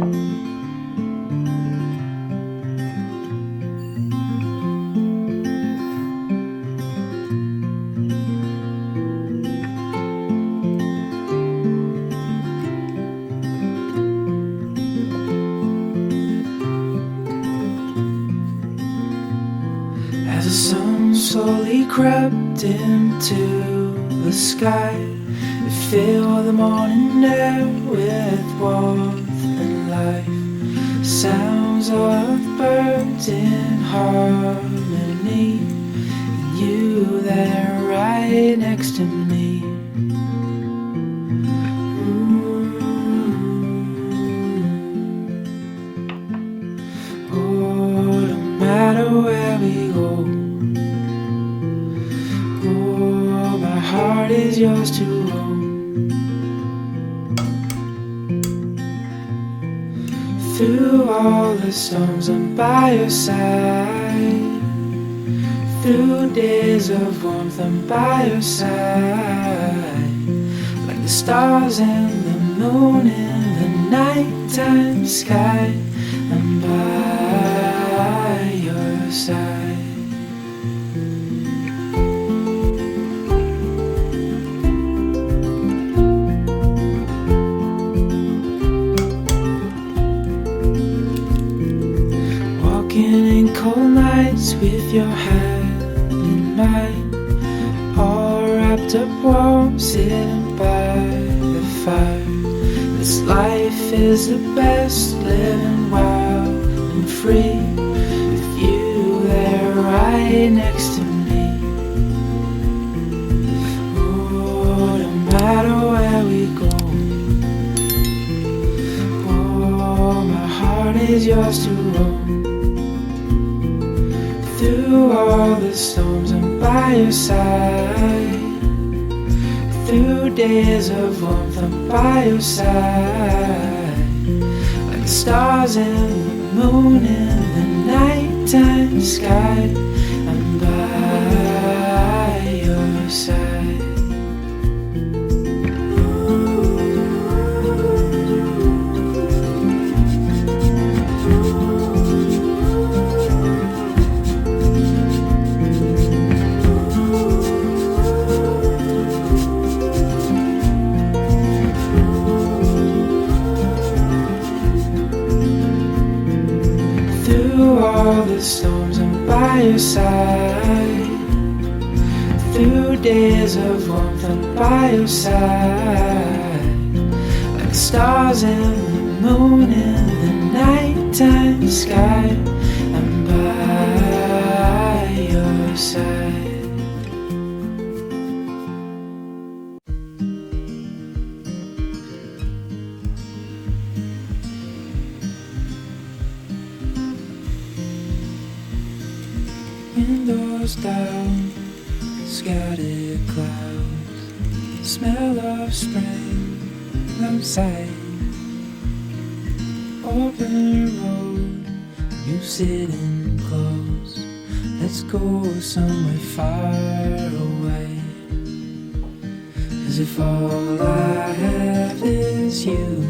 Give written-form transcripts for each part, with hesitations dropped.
As the sun slowly crept into the sky, it filled the morning air with warmth and life. Sounds of birds in harmony, and you there right next to me. Oh, no matter where we go, oh, my heart is yours to own. Through all the storms, I'm by your side. Through days of warmth, I'm by your side. Like the stars and the moon in the nighttime sky, I'm by your side. Walking in cold nights with your hand in mine, all wrapped up warm, sitting by the fire. This life is the best, living wild and free, with you there right next to me. Oh, no matter where we go, oh, my heart is yours to own. Through all the storms, I'm by your side. Through days of warmth, I'm by your side. Like the stars and the moon in the nighttime sky, I'm by your side. Through all the storms, I'm by your side. Through days of warmth, I'm by your side. Like the stars and the moon in the nighttime sky, I'm by your side. Windows down, scattered clouds, smell of spring outside. Open road, you sitting close. Let's go somewhere far away. 'Cause if all I have is you,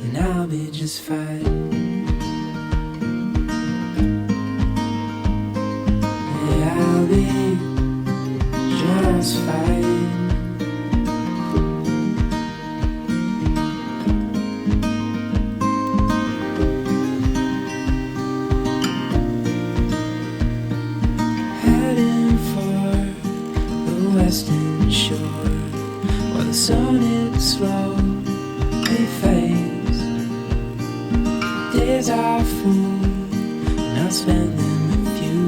then I'll be just fine. I'll be just fine. Heading for the western shore, while the sun it slowly fades. Days are full, and I'll spend them with you.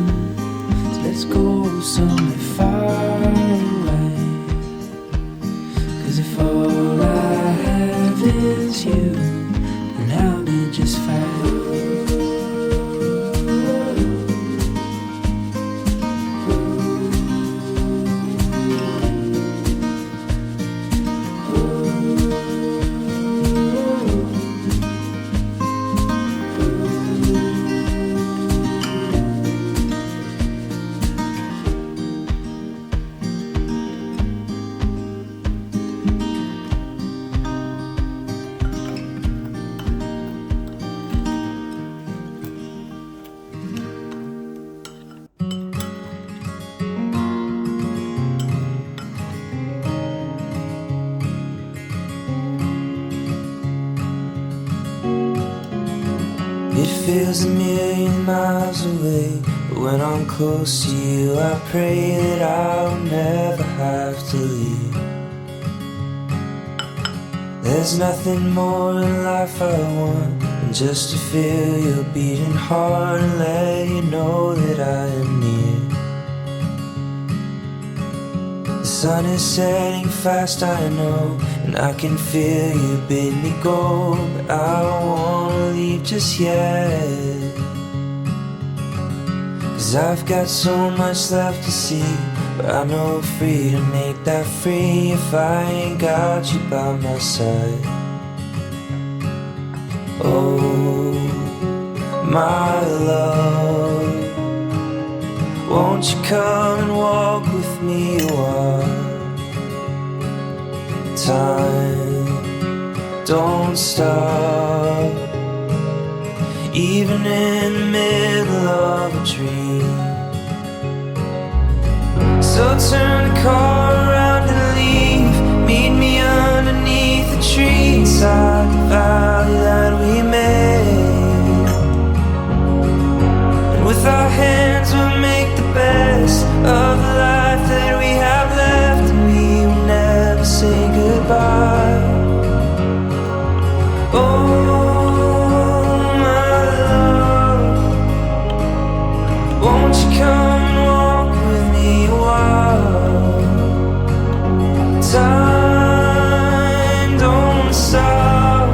Let's go somewhere far away. 'Cause if all I have is you, then I'll be just fine. It feels a million miles away, but when I'm close to you, I pray that I'll never have to leave. There's nothing more in life I want than just to feel your beating heart and let you know that I am near. The sun is setting fast, I know, and I can feel you bid me go, but I don't wanna leave just yet. 'Cause I've got so much left to see, but I know freedom ain't that free if I ain't got you by my side. Oh, my love, won't you come and walk with me a while? Time don't stop, even in the middle of a dream. So turn the car around and leave. Meet me underneath the tree inside the valley that we made. And with our hands we'll make the best of the life that we have left, and we will never say goodbye. Oh, my love, won't you come and walk with me a while? Time don't stop,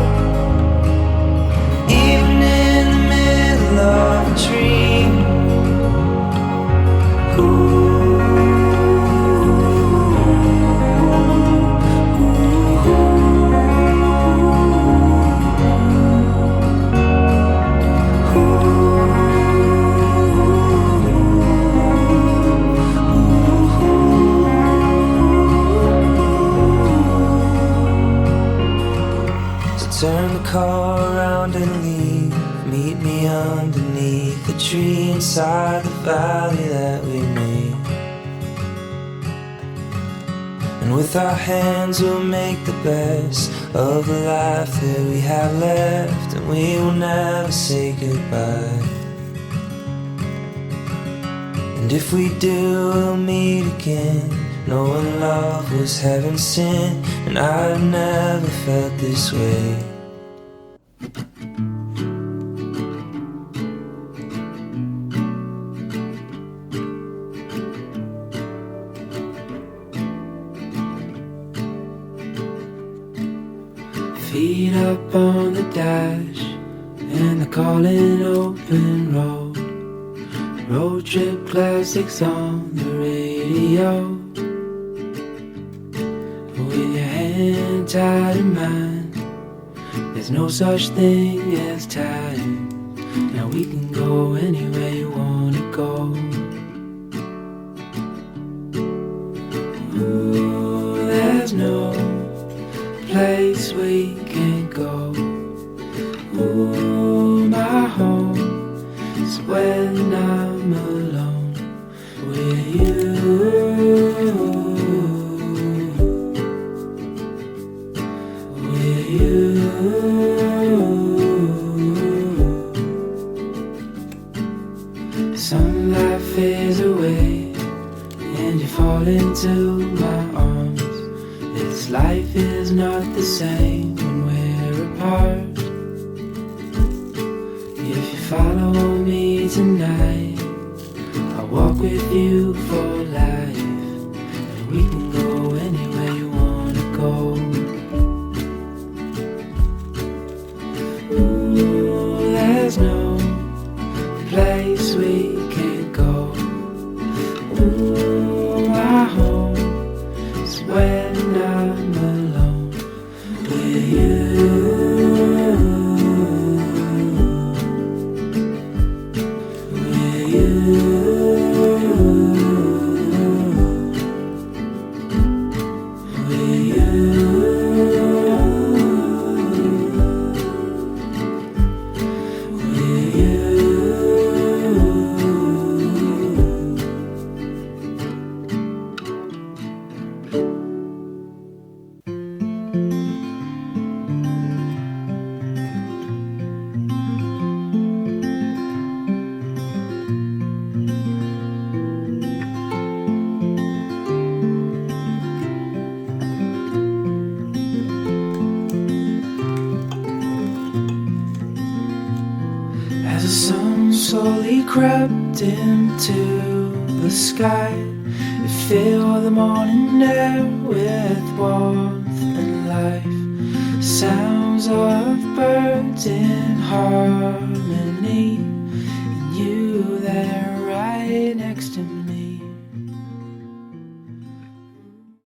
even in the middle of a dream. Turn the car around and leave. Meet me underneath the tree inside the valley that we made. And with our hands we'll make the best of the life that we have left, and we will never say goodbye. And if we do, we'll meet again, knowing love was heaven sent, and I've never felt this way. Feet up on the dash and the calling open road. Road trip classics on the radio. With your hand tied in mine, there's no such thing as time. Now we can go anywhere you wanna go. Ooh, there's no place we can't go. Ooh, my home is when I'm alone with you. With you. Sunlight fades away and you fall into my arms. This life is not the same when we're apart. If you follow me tonight, I'll walk with you for life, and we can go anywhere you wanna go. Ooh, there's no place we can't go. Ooh, my home is when I'm alone with you. With you. With you. we crept into the sky. It filled the morning air with warmth and life. Sounds of birds in harmony.